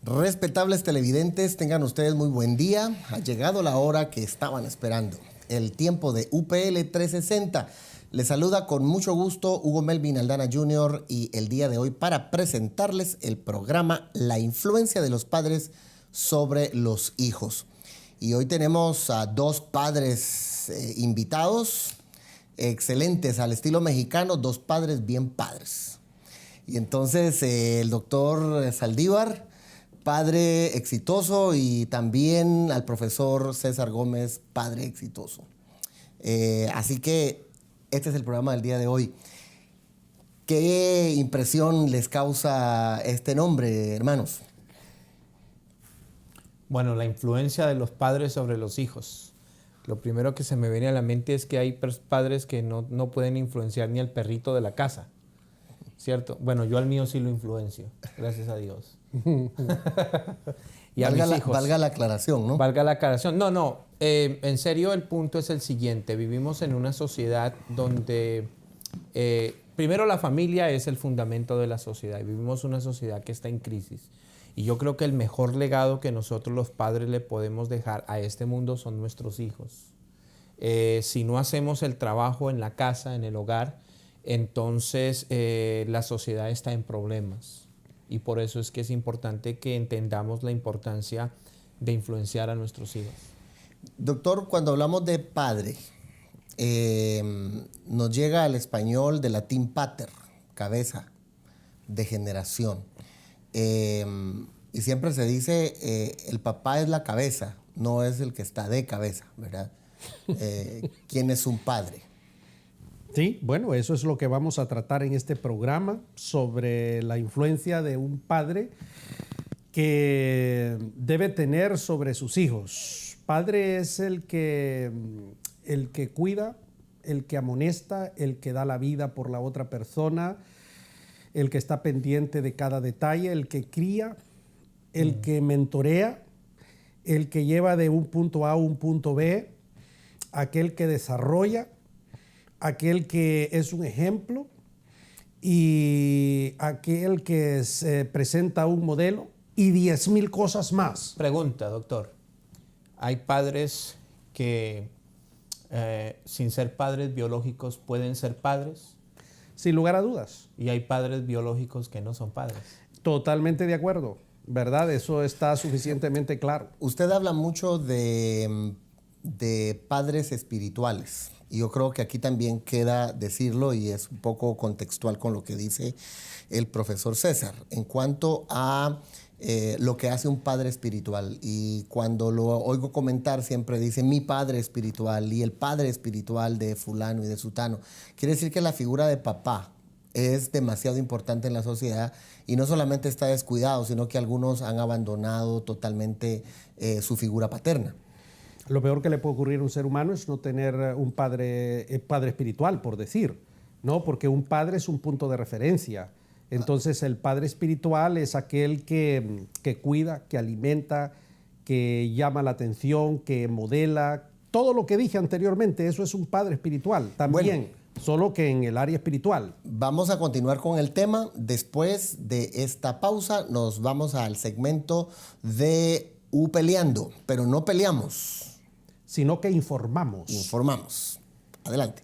Respetables televidentes, tengan ustedes muy buen día. Ha llegado la hora que estaban esperando, el tiempo de UPL 360. Les saluda con mucho gusto Hugo Melvin Aldana Jr. y el día de hoy para presentarles el programa La influencia de los padres sobre los hijos. Y hoy tenemos a dos padres invitados, excelentes al estilo mexicano, dos padres bien padres. Y entonces el doctor Saldívar, padre exitoso, y también al profesor César Gómez, padre exitoso. Así que este es el programa del día de hoy. ¿Qué impresión les causa este nombre, hermanos? Bueno, la influencia de los padres sobre los hijos. Lo primero que se me viene a la mente es que hay padres que no pueden influenciar ni al perrito de la casa, ¿cierto? Bueno, yo al mío sí lo influencio, gracias a Dios. Y a mis hijos. Valga la aclaración, ¿no? Valga la aclaración. No, en serio el punto es el siguiente. Vivimos en una sociedad donde, primero la familia es el fundamento de la sociedad. Vivimos una sociedad que está en crisis. Y yo creo que el mejor legado que nosotros los padres le podemos dejar a este mundo son nuestros hijos. Si no hacemos el trabajo en la casa, en el hogar, entonces la sociedad está en problemas. Y por eso es que es importante que entendamos la importancia de influenciar a nuestros hijos. Doctor, cuando hablamos de padre, nos llega al español del latín pater, cabeza, de generación. Y siempre se dice, el papá es la cabeza, no es el que está de cabeza, ¿verdad? ¿Quién es un padre? Sí, bueno, eso es lo que vamos a tratar en este programa, sobre la influencia de un padre que debe tener sobre sus hijos. Padre es el que cuida, el que amonesta, el que da la vida por la otra persona, el que está pendiente de cada detalle, el que cría, el que mentorea, el que lleva de un punto A a un punto B, aquel que desarrolla, aquel que es un ejemplo y aquel que se presenta un modelo y 10,000 cosas más. Pregunta, doctor. ¿Hay padres que sin ser padres biológicos pueden ser padres? Sin lugar a dudas. ¿Y hay padres biológicos que no son padres? Totalmente de acuerdo, ¿verdad? Eso está suficientemente claro. Usted habla mucho de padres espirituales. Y yo creo que aquí también queda decirlo, y es un poco contextual con lo que dice el profesor César, en cuanto a lo que hace un padre espiritual. Y cuando lo oigo comentar siempre dice mi padre espiritual y el padre espiritual de fulano y de sutano. Quiere decir que la figura de papá es demasiado importante en la sociedad y no solamente está descuidado, sino que algunos han abandonado totalmente su figura paterna. Lo peor que le puede ocurrir a un ser humano es no tener un padre espiritual, por decir, ¿no? Porque un padre es un punto de referencia. Entonces el padre espiritual es aquel que cuida, que alimenta, que llama la atención, que modela. Todo lo que dije anteriormente, eso es un padre espiritual también, bueno, solo que en el área espiritual. Vamos a continuar con el tema. Después de esta pausa nos vamos al segmento de Peleando, pero no peleamos, sino que informamos. Informamos. Adelante.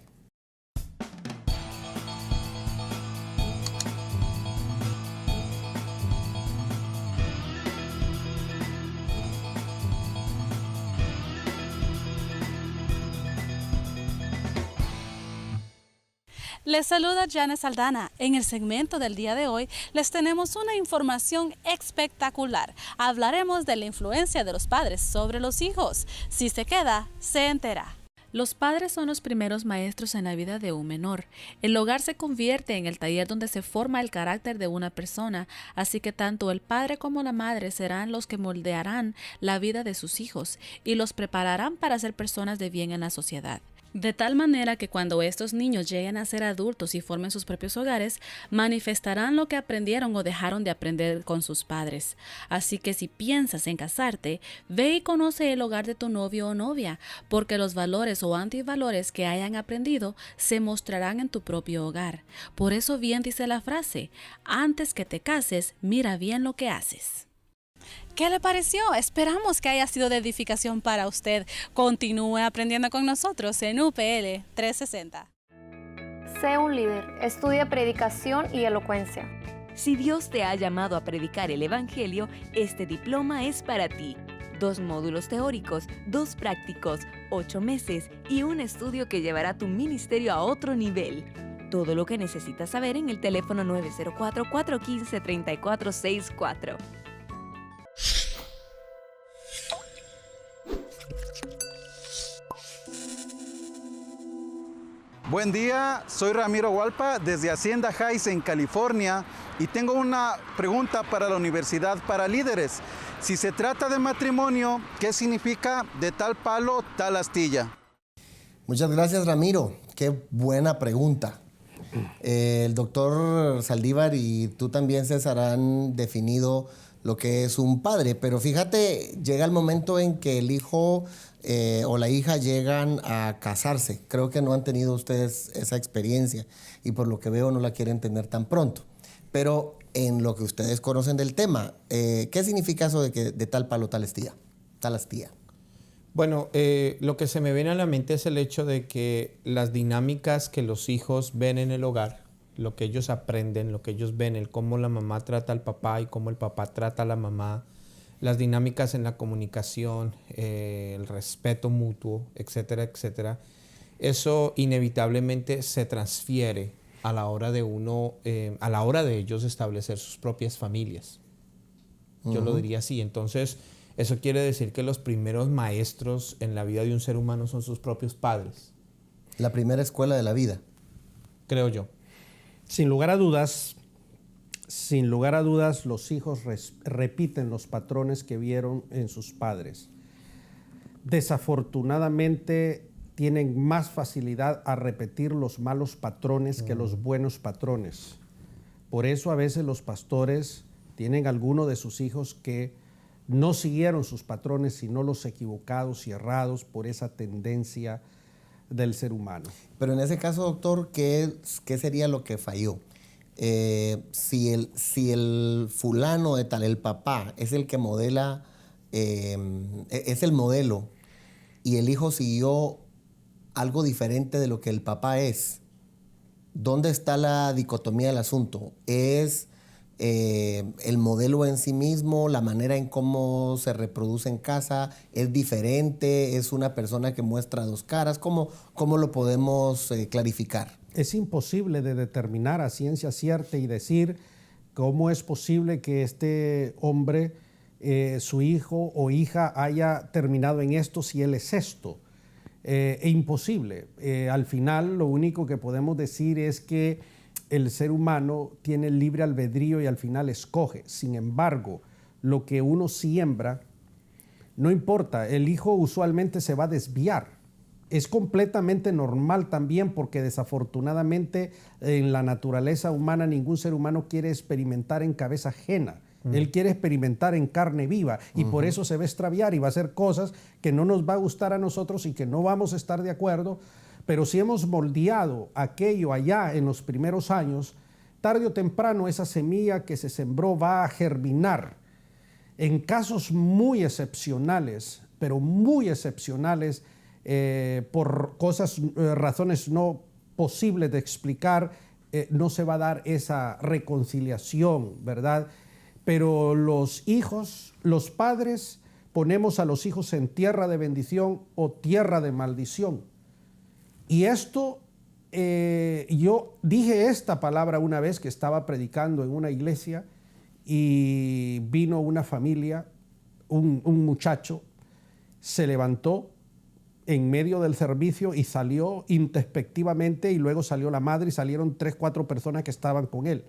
Les saluda Janes Aldana. En el segmento del día de hoy les tenemos una información espectacular. Hablaremos de la influencia de los padres sobre los hijos. Si se queda, se entera. Los padres son los primeros maestros en la vida de un menor. El hogar se convierte en el taller donde se forma el carácter de una persona, así que tanto el padre como la madre serán los que moldearán la vida de sus hijos y los prepararán para ser personas de bien en la sociedad. De tal manera que cuando estos niños lleguen a ser adultos y formen sus propios hogares, manifestarán lo que aprendieron o dejaron de aprender con sus padres. Así que si piensas en casarte, ve y conoce el hogar de tu novio o novia, porque los valores o antivalores que hayan aprendido se mostrarán en tu propio hogar. Por eso bien dice la frase, antes que te cases, mira bien lo que haces. ¿Qué le pareció? Esperamos que haya sido de edificación para usted. Continúe aprendiendo con nosotros en UPL 360. Sé un líder, estudia predicación y elocuencia. Si Dios te ha llamado a predicar el Evangelio, este diploma es para ti. 2 módulos teóricos, 2 prácticos, 8 meses y un estudio que llevará tu ministerio a otro nivel. Todo lo que necesitas saber en el teléfono 904-415-3464. Buen día, soy Ramiro Hualpa desde Hacienda Heights en California y tengo una pregunta para la Universidad para Líderes. Si se trata de matrimonio, ¿qué significa de tal palo, tal astilla? Muchas gracias, Ramiro. Qué buena pregunta. El doctor Saldívar y tú también, César, han definido lo que es un padre, pero fíjate, llega el momento en que el hijo o la hija llegan a casarse. Creo que no han tenido ustedes esa experiencia y por lo que veo no la quieren tener tan pronto. Pero en lo que ustedes conocen del tema, ¿qué significa eso de que de tal palo, tal astilla? Tal astilla. Bueno, lo que se me viene a la mente es el hecho de que las dinámicas que los hijos ven en el hogar, lo que ellos aprenden, lo que ellos ven, el cómo la mamá trata al papá y cómo el papá trata a la mamá, las dinámicas en la comunicación, el respeto mutuo, etcétera, etcétera, eso inevitablemente se transfiere a la hora de a la hora de ellos establecer sus propias familias. Yo lo diría así. Entonces, eso quiere decir que los primeros maestros en la vida de un ser humano son sus propios padres. La primera escuela de la vida. Creo yo. Sin lugar a dudas, los hijos repiten los patrones que vieron en sus padres. Desafortunadamente, tienen más facilidad a repetir los malos patrones que los buenos patrones. Por eso a veces los pastores tienen alguno de sus hijos que no siguieron sus patrones, sino los equivocados y errados por esa tendencia del ser humano. Pero en ese caso, doctor, ¿qué sería lo que falló? Si el fulano de tal, el papá, es el que modela, es el modelo, y el hijo siguió algo diferente de lo que el papá es, ¿dónde está la dicotomía del asunto? ¿Es el modelo en sí mismo, la manera en cómo se reproduce en casa, es diferente, es una persona que muestra dos caras? ¿Cómo lo podemos clarificar? Es imposible de determinar a ciencia cierta y decir cómo es posible que este hombre, su hijo o hija haya terminado en esto si él es esto. Es imposible. Al final lo único que podemos decir es que el ser humano tiene libre albedrío y al final escoge. Sin embargo, lo que uno siembra, no importa, el hijo usualmente se va a desviar. Es completamente normal también porque desafortunadamente en la naturaleza humana ningún ser humano quiere experimentar en cabeza ajena. Él quiere experimentar en carne viva y por eso se va a extraviar y va a hacer cosas que no nos va a gustar a nosotros y que no vamos a estar de acuerdo. Pero si hemos moldeado aquello allá en los primeros años, tarde o temprano esa semilla que se sembró va a germinar. En casos muy excepcionales, pero muy excepcionales, por razones no posibles de explicar, no se va a dar esa reconciliación, ¿verdad? Pero los hijos, los padres, ponemos a los hijos en tierra de bendición o tierra de maldición. Y esto, yo dije esta palabra una vez que estaba predicando en una iglesia y vino una familia, un muchacho, se levantó en medio del servicio y salió introspectivamente y luego salió la madre y salieron 3, 4 personas que estaban con él.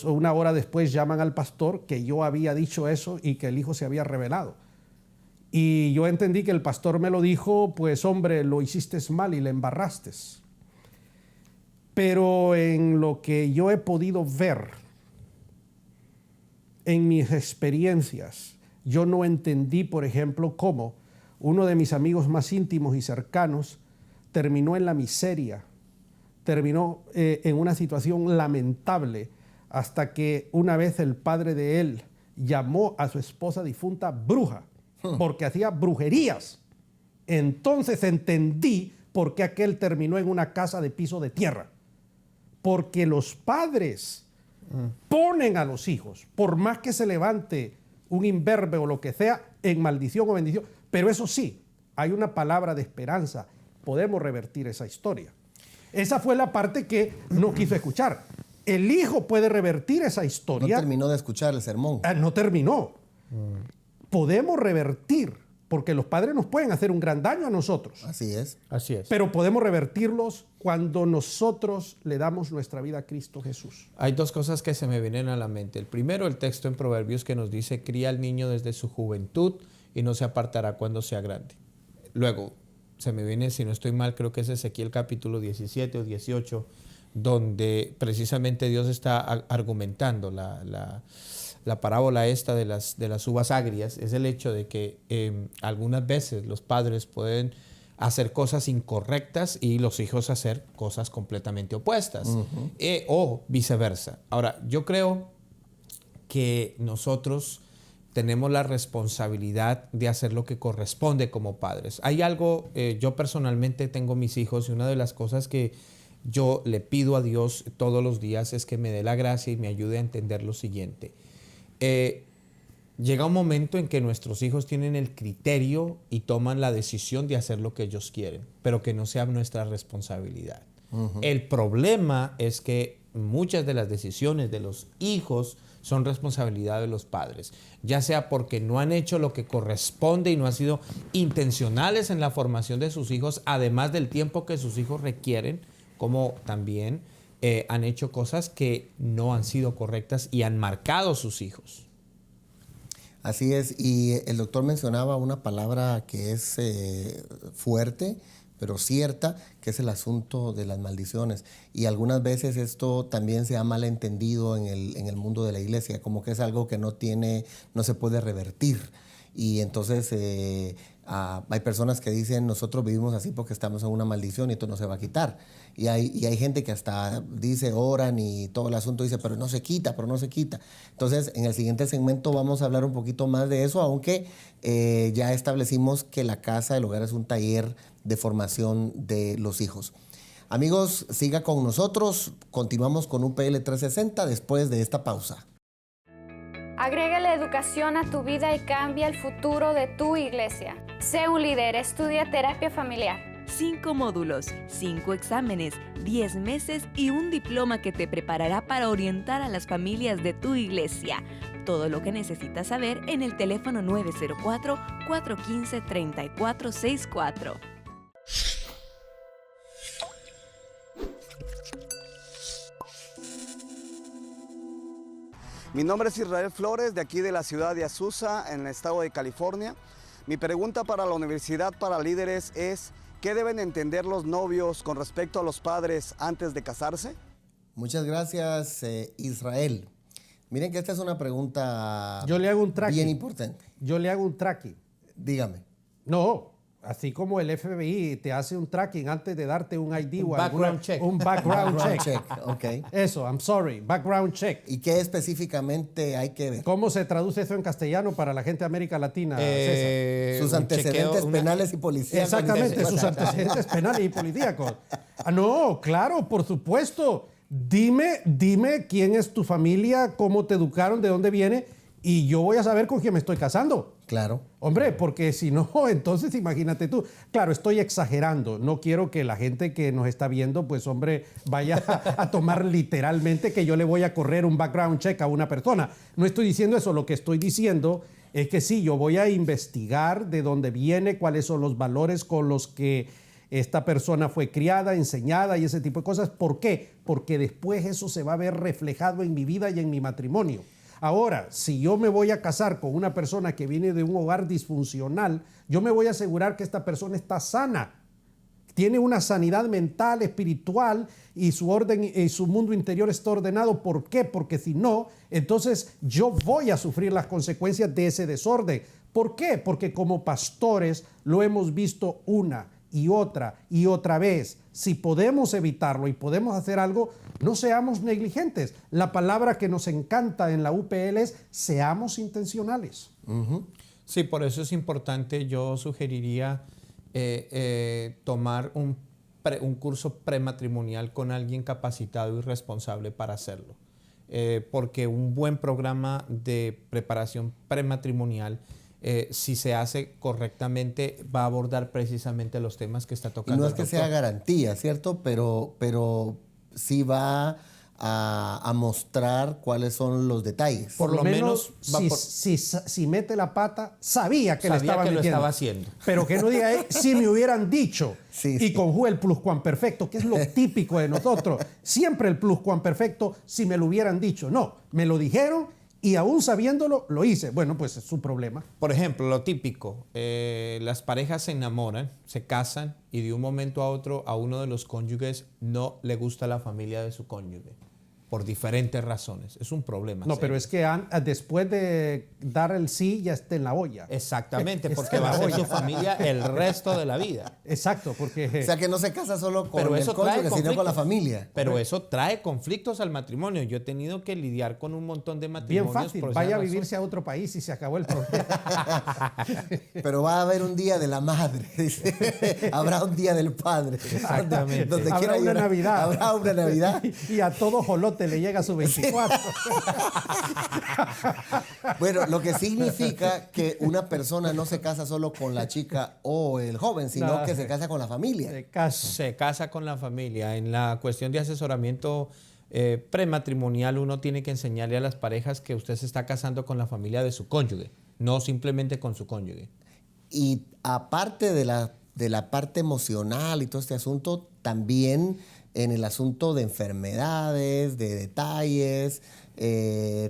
Una hora después llaman al pastor que yo había dicho eso y que el hijo se había revelado. Y yo entendí que el pastor me lo dijo, pues hombre, lo hiciste mal y le embarraste. Pero en lo que yo he podido ver, en mis experiencias, yo no entendí, por ejemplo, cómo uno de mis amigos más íntimos y cercanos terminó en la miseria, terminó en una situación lamentable, hasta que una vez el padre de él llamó a su esposa difunta bruja, porque hacía brujerías. Entonces entendí por qué aquel terminó en una casa de piso de tierra. Porque los padres ponen a los hijos, por más que se levante un imberbe o lo que sea, en maldición o bendición. Pero eso sí, hay una palabra de esperanza. Podemos revertir esa historia. Esa fue la parte que no quiso escuchar. El hijo puede revertir esa historia. No terminó de escuchar el sermón. No terminó. Podemos revertir, porque los padres nos pueden hacer un gran daño a nosotros. Así es. Así es. Pero podemos revertirlos cuando nosotros le damos nuestra vida a Cristo Jesús. Hay dos cosas que se me vienen a la mente. El primero, el texto en Proverbios que nos dice, cría al niño desde su juventud y no se apartará cuando sea grande. Luego, se me viene, si no estoy mal, creo que es Ezequiel capítulo 17 o 18, donde precisamente Dios está argumentando la parábola esta de las uvas agrias. Es el hecho de que algunas veces los padres pueden hacer cosas incorrectas y los hijos hacer cosas completamente opuestas, o viceversa. Ahora, yo creo que nosotros tenemos la responsabilidad de hacer lo que corresponde como padres. Hay algo, yo personalmente tengo mis hijos y una de las cosas que yo le pido a Dios todos los días es que me dé la gracia y me ayude a entender lo siguiente. Llega un momento en que nuestros hijos tienen el criterio y toman la decisión de hacer lo que ellos quieren, pero que no sea nuestra responsabilidad. El problema es que muchas de las decisiones de los hijos son responsabilidad de los padres, ya sea porque no han hecho lo que corresponde y no han sido intencionales en la formación de sus hijos, además del tiempo que sus hijos requieren, como también han hecho cosas que no han sido correctas y han marcado sus hijos. Así es, y el doctor mencionaba una palabra que es fuerte, pero cierta, que es el asunto de las maldiciones. Y algunas veces esto también se ha malentendido en el mundo de la iglesia, como que es algo que no se puede revertir. Y entonces hay personas que dicen, nosotros vivimos así porque estamos en una maldición y esto no se va a quitar. Y hay gente que hasta dice, oran y todo el asunto dice, pero no se quita. Entonces, en el siguiente segmento vamos a hablar un poquito más de eso, aunque ya establecimos que la casa del hogar es un taller de formación de los hijos. Amigos, siga con nosotros. Continuamos con UPL 360 después de esta pausa. Agrega la educación a tu vida y cambia el futuro de tu iglesia. Sé un líder, estudia terapia familiar. 5 módulos, 5 exámenes, 10 meses y un diploma que te preparará para orientar a las familias de tu iglesia. Todo lo que necesitas saber en el teléfono 904-415-3464. Mi nombre es Israel Flores, de aquí de la ciudad de Azusa, en el estado de California. Mi pregunta para la Universidad para Líderes es, ¿qué deben entender los novios con respecto a los padres antes de casarse? Muchas gracias, Israel. Miren que esta es una pregunta Yo le hago un tracking. bien importante. Yo le hago un tracking. Dígame. No, así como el FBI te hace un tracking antes de darte un ID Un o background check. un background check. Ok. Eso, I'm sorry, background check. ¿Y qué específicamente hay que ver? ¿Cómo se traduce eso en castellano para la gente de América Latina, César? Sus un antecedentes chequeo, penales y policíacos. Exactamente, sus antecedentes penales y policíacos. No, claro, por supuesto. Dime quién es tu familia, cómo te educaron, de dónde viene, y yo voy a saber con quién me estoy casando. Claro. Hombre, porque si no, entonces imagínate tú. Claro, estoy exagerando. No quiero que la gente que nos está viendo, pues hombre, vaya a tomar literalmente que yo le voy a correr un background check a una persona. No estoy diciendo eso. Lo que estoy diciendo es que sí, yo voy a investigar de dónde viene, cuáles son los valores con los que esta persona fue criada, enseñada y ese tipo de cosas. ¿Por qué? Porque después eso se va a ver reflejado en mi vida y en mi matrimonio. Ahora, si yo me voy a casar con una persona que viene de un hogar disfuncional, yo me voy a asegurar que esta persona está sana, tiene una sanidad mental, espiritual y su orden y su mundo interior está ordenado. ¿Por qué? Porque si no, entonces yo voy a sufrir las consecuencias de ese desorden. ¿Por qué? Porque como pastores lo hemos visto una y otra vez. Si podemos evitarlo y podemos hacer algo, no seamos negligentes. La palabra que nos encanta en la UPL es seamos intencionales. Sí, por eso es importante, yo sugeriría tomar un curso prematrimonial con alguien capacitado y responsable para hacerlo. Porque un buen programa de preparación prematrimonial, si se hace correctamente, va a abordar precisamente los temas que está tocando. Y no es el que doctor. sea garantía, ¿cierto? Pero sí va a mostrar cuáles son los detalles. Por lo menos, si mete la pata, sabía que Sabía lo que metiendo. estaba haciendo. Pero que no diga, si me hubieran dicho, Sí, y sí. conjuga el pluscuamperfecto, que es lo típico de nosotros. Siempre el pluscuamperfecto, si me lo hubieran dicho. No, me lo dijeron y aún sabiéndolo, lo hice. Bueno, pues es su problema. Por ejemplo, lo típico, las parejas se enamoran, se casan y de un momento a otro a uno de los cónyuges no le gusta la familia de su cónyuge, por diferentes razones. Es un problema. No, serio. pero es que después de dar el sí, ya está en la olla. Exactamente, Está porque en va a la ser olla. su familia el resto de la vida. Exacto, porque... O sea, que no se casa solo con Pero el eso trae cónyuge, sino con la conflictos. familia. Pero eso trae conflictos al matrimonio. Yo he tenido que lidiar con un montón de bien matrimonios. fácil, por esa vaya a razón. vivirse a otro país y se acabó el problema. Pero va a haber un día de la madre, dice. Habrá un día del padre. Exactamente. Donde Habrá quiera una llorar. Navidad. Habrá una Navidad. Y a todo jolote le llega su 24. Bueno, lo que significa que una persona no se casa solo con la chica o el joven, sino No. que se casa con la familia. De casa. Se casa con la familia. En la cuestión de asesoramiento prematrimonial, uno tiene que enseñarle a las parejas que usted se está casando con la familia de su cónyuge, no simplemente con su cónyuge. Y aparte de la parte emocional y todo este asunto, también en el asunto de enfermedades, de detalles,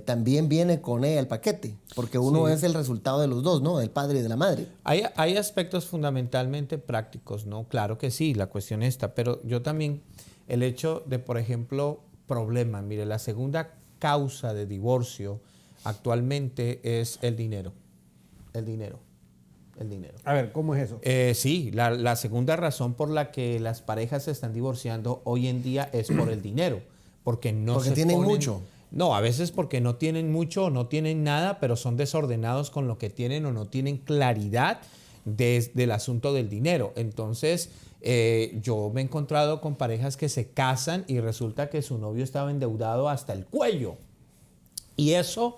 también viene con ella el paquete, porque uno Sí. es el resultado de los dos, ¿no? Del padre y de la madre. Hay aspectos fundamentalmente prácticos, ¿no? Claro que sí, la cuestión está, pero yo también, el hecho de, por ejemplo, problemas. Mire, la segunda causa de divorcio actualmente es el dinero. El dinero. El dinero. A ver, ¿cómo es eso? Sí, la segunda razón por la que las parejas se están divorciando hoy en día es por el dinero. Porque no Porque se tienen ponen- mucho. No, a veces porque no tienen mucho o no tienen nada, pero son desordenados con lo que tienen o no tienen claridad del asunto del dinero. Entonces, yo me he encontrado con parejas que se casan y resulta que su novio estaba endeudado hasta el cuello. Y eso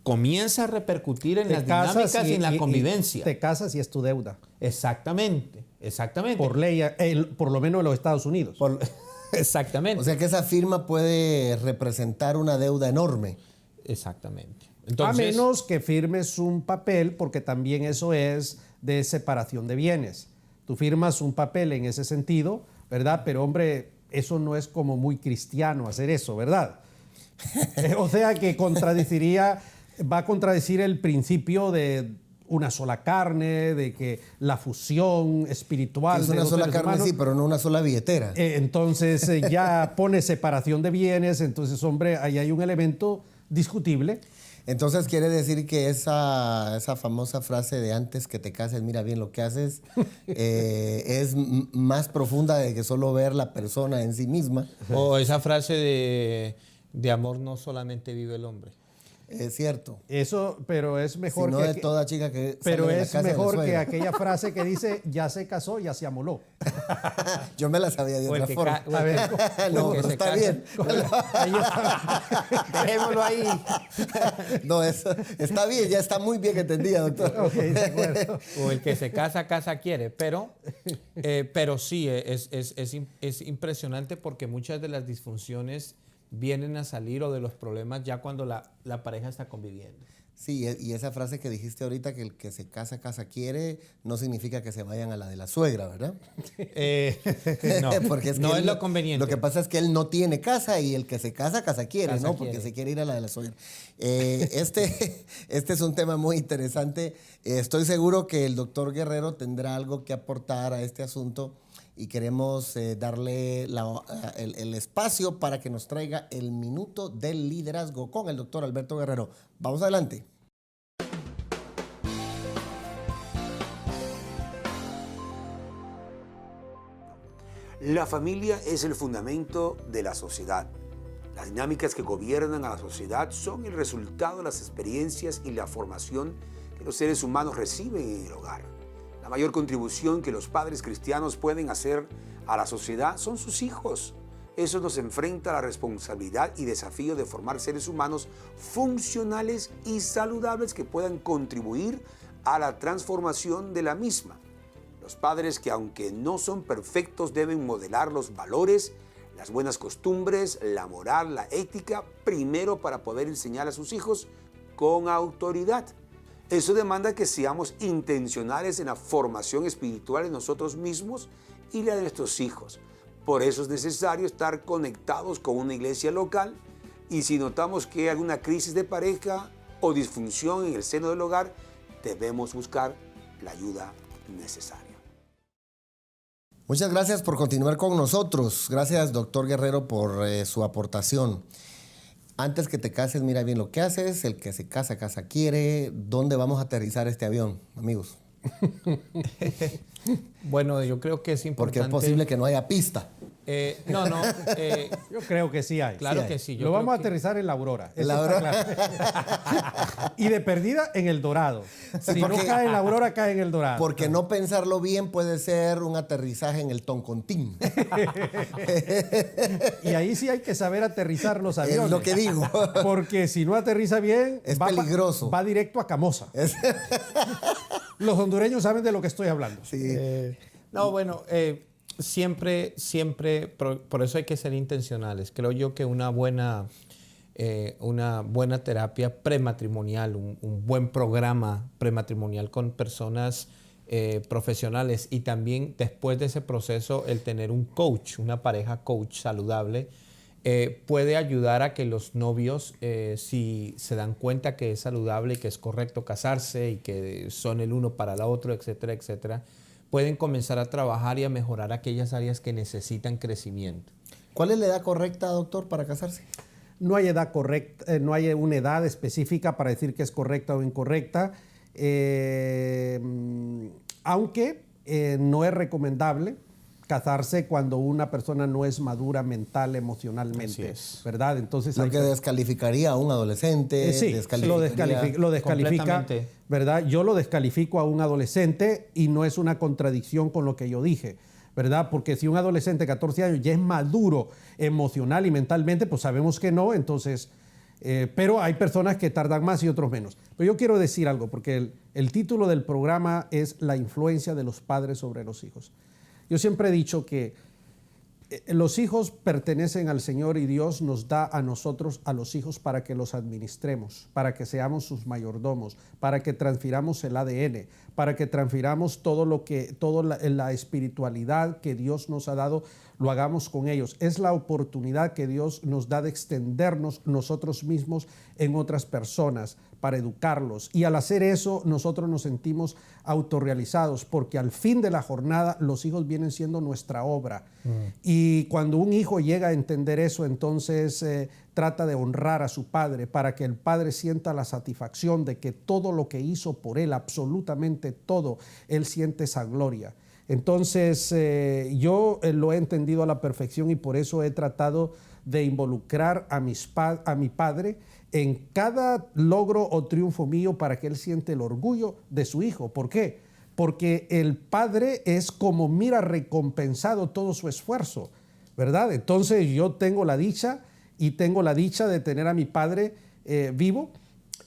comienza a repercutir en las dinámicas y en la convivencia. Te casas y es tu deuda. Exactamente, exactamente. Por ley, por lo menos en los Estados Unidos. Exactamente. O sea que esa firma puede representar una deuda enorme. Exactamente. A Entonces, menos que firmes un papel, porque también eso es de separación de bienes. Tú firmas un papel en ese sentido, ¿verdad? Pero hombre, eso no es como muy cristiano hacer eso, ¿verdad? O sea que va a contradecir el principio de una sola carne, de que la fusión espiritual Es de una los sola seres carne, humanos. sí, pero no una sola billetera. Entonces ya pone separación de bienes, entonces hombre, ahí hay un elemento discutible. Entonces quiere decir que esa famosa frase de antes que te cases, mira bien lo que haces, es más profunda de que solo ver la persona en sí misma. o esa frase de amor no solamente vive el hombre. Es cierto. Eso, pero es mejor Sino que de toda chica que pero sale de la es casa de la mejor que suegra. aquella frase que dice ya se casó, ya se amoló. Yo me la sabía de O el otra que forma. ca- o el A ver, que- No, o el que pero se está casa. bien. Ahí está. Dejémoslo ahí. No, está bien, ya está muy bien entendida, doctor. Ok, de acuerdo. O el que se casa, casa quiere. Pero sí, es impresionante porque muchas de las disfunciones vienen a salir o de los problemas ya cuando la pareja está conviviendo. Sí, y esa frase que dijiste ahorita, que el que se casa, casa quiere, no significa que se vayan a la de la suegra, ¿verdad? No, Porque no que es él lo conveniente. Lo que pasa es que él no tiene casa y el que se casa, casa quiere, Casa ¿no? Porque quiere. se quiere ir a la de la suegra. Este es un tema muy interesante. Estoy seguro que el doctor Guerrero tendrá algo que aportar a este asunto y queremos darle el espacio para que nos traiga el minuto del liderazgo con el doctor Alberto Guerrero. Vamos adelante. La familia es el fundamento de la sociedad. Las dinámicas que gobiernan a la sociedad son el resultado de las experiencias y la formación que los seres humanos reciben en el hogar. La mayor contribución que los padres cristianos pueden hacer a la sociedad son sus hijos. Eso nos enfrenta a la responsabilidad y desafío de formar seres humanos funcionales y saludables que puedan contribuir a la transformación de la misma. Los padres que, aunque no son perfectos, deben modelar los valores, las buenas costumbres, la moral, la ética, primero para poder enseñar a sus hijos con autoridad. Eso demanda que seamos intencionales en la formación espiritual de nosotros mismos y la de nuestros hijos. Por eso es necesario estar conectados con una iglesia local, y si notamos que hay alguna crisis de pareja o disfunción en el seno del hogar, debemos buscar la ayuda necesaria. Muchas gracias por continuar con nosotros. Gracias, doctor Guerrero, por su aportación. Antes que te cases, mira bien lo que haces. El que se casa, casa quiere. ¿Dónde vamos a aterrizar este avión, amigos? Bueno, yo creo que es importante. Porque es posible que no haya pista. Yo creo que sí hay. Claro Sí que hay. sí. Lo vamos a aterrizar en la Aurora. En la Aurora. Y de perdida en el Dorado. Sí, Si no porque- cae en la Aurora, cae en el Dorado. Porque no pensarlo bien puede ser un aterrizaje en el Toncontín. Y ahí sí hay que saber aterrizar los aviones. Es lo que digo. Porque si no aterriza bien, Es va peligroso. va directo a Camosa. Los hondureños saben de lo que estoy hablando. Sí. Siempre, por eso hay que ser intencionales. Creo yo que una buena terapia prematrimonial, un buen programa prematrimonial con personas profesionales, y también después de ese proceso el tener un coach, una pareja coach saludable, puede ayudar a que los novios, si se dan cuenta que es saludable y que es correcto casarse y que son el uno para el otro, etcétera, etcétera, pueden comenzar a trabajar y a mejorar aquellas áreas que necesitan crecimiento. ¿Cuál es la edad correcta, doctor, para casarse? No hay edad correcta, no hay una edad específica para decir que es correcta o incorrecta, aunque no es recomendable casarse cuando una persona no es madura mental, emocionalmente, Así es. ¿verdad? Entonces Lo hay que descalificaría a un adolescente. sí, lo descalifica, Completamente. ¿verdad? Yo lo descalifico a un adolescente y no es una contradicción con lo que yo dije, ¿verdad? Porque si un adolescente de 14 años ya es maduro emocional y mentalmente, pues sabemos que no, entonces, pero hay personas que tardan más y otros menos. Pero yo quiero decir algo, porque el título del programa es La influencia de los padres sobre los hijos. Yo siempre he dicho que los hijos pertenecen al Señor y Dios nos da a nosotros, a los hijos, para que los administremos, para que seamos sus mayordomos, para que transfiramos el ADN, para que transfiramos toda la espiritualidad que Dios nos ha dado, lo hagamos con ellos. Es la oportunidad que Dios nos da de extendernos nosotros mismos en otras personas para educarlos. Y al hacer eso, nosotros nos sentimos autorrealizados, porque al fin de la jornada los hijos vienen siendo nuestra obra. Y cuando un hijo llega a entender eso, entonces trata de honrar a su padre, para que el padre sienta la satisfacción de que todo lo que hizo por él, absolutamente todo, él siente esa gloria. Entonces, yo lo he entendido a la perfección, y por eso he tratado de involucrar a mi padre en cada logro o triunfo mío, para que él siente el orgullo de su hijo. ¿Por qué? Porque el padre es como mira recompensado todo su esfuerzo, ¿verdad? Entonces yo tengo la dicha de tener a mi padre vivo,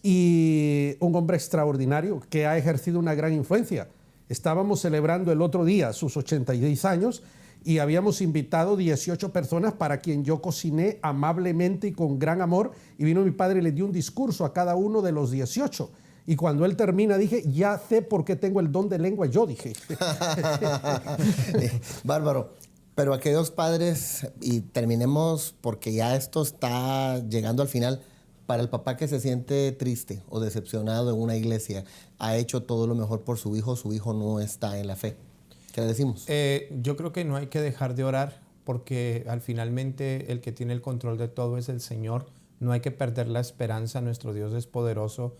y un hombre extraordinario que ha ejercido una gran influencia. Estábamos celebrando el otro día sus 86 años y habíamos invitado 18 personas para quien yo cociné amablemente y con gran amor, y vino mi padre y le dio un discurso a cada uno de los 18. Y cuando él termina, dije, ya sé por qué tengo el don de lengua, yo dije. Bárbaro. Pero aquellos padres, y terminemos porque ya esto está llegando al final, para el papá que se siente triste o decepcionado en una iglesia, ha hecho todo lo mejor por su hijo no está en la fe. ¿Qué le decimos? Yo creo que no hay que dejar de orar, porque finalmente el que tiene el control de todo es el Señor. No hay que perder la esperanza, nuestro Dios es poderoso.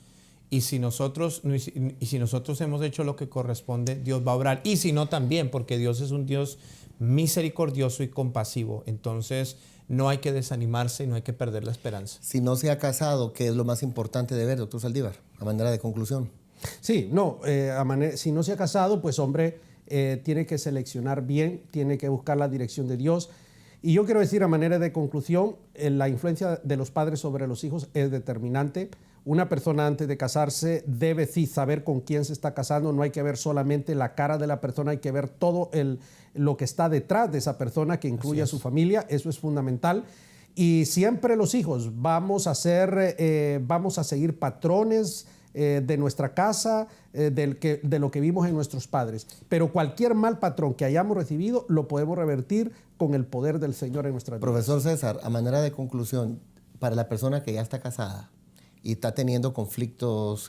Y si nosotros hemos hecho lo que corresponde, Dios va a obrar. Y si no, también, porque Dios es un Dios misericordioso y compasivo. Entonces, no hay que desanimarse y no hay que perder la esperanza. Si no se ha casado, ¿qué es lo más importante de ver, doctor Saldívar, a manera de conclusión? Sí, no, si no se ha casado, pues hombre, tiene que seleccionar bien, tiene que buscar la dirección de Dios. Y yo quiero decir a manera de conclusión, la influencia de los padres sobre los hijos es determinante. Una persona antes de casarse debe sí saber con quién se está casando, no hay que ver solamente la cara de la persona, hay que ver todo lo que está detrás de esa persona, que incluye a su familia, eso es fundamental. Y siempre los hijos vamos a seguir patrones de nuestra casa, de lo que vimos en nuestros padres. Pero cualquier mal patrón que hayamos recibido lo podemos revertir con el poder del Señor en nuestra vida. Profesor César, a manera de conclusión, para la persona que ya está casada y está teniendo conflictos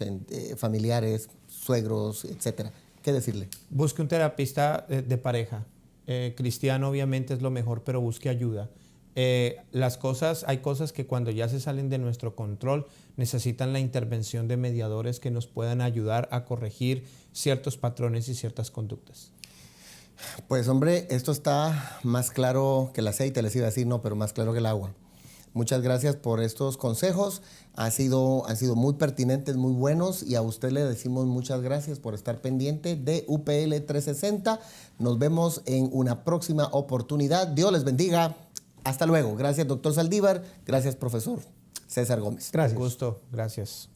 familiares, suegros, etcétera, ¿qué decirle? Busque un terapista de pareja. Cristiano obviamente es lo mejor, pero busque ayuda. Hay cosas que cuando ya se salen de nuestro control necesitan la intervención de mediadores que nos puedan ayudar a corregir ciertos patrones y ciertas conductas. Pues hombre, esto está más claro que el aceite, les iba a decir, no, pero más claro que el agua. Muchas gracias por estos consejos, han sido muy pertinentes, muy buenos, y a usted le decimos muchas gracias por estar pendiente de UPL 360. Nos vemos en una próxima oportunidad. Dios les bendiga. Hasta luego. Gracias, doctor Saldívar. Gracias, profesor César Gómez. Gracias. Un gusto. Gracias.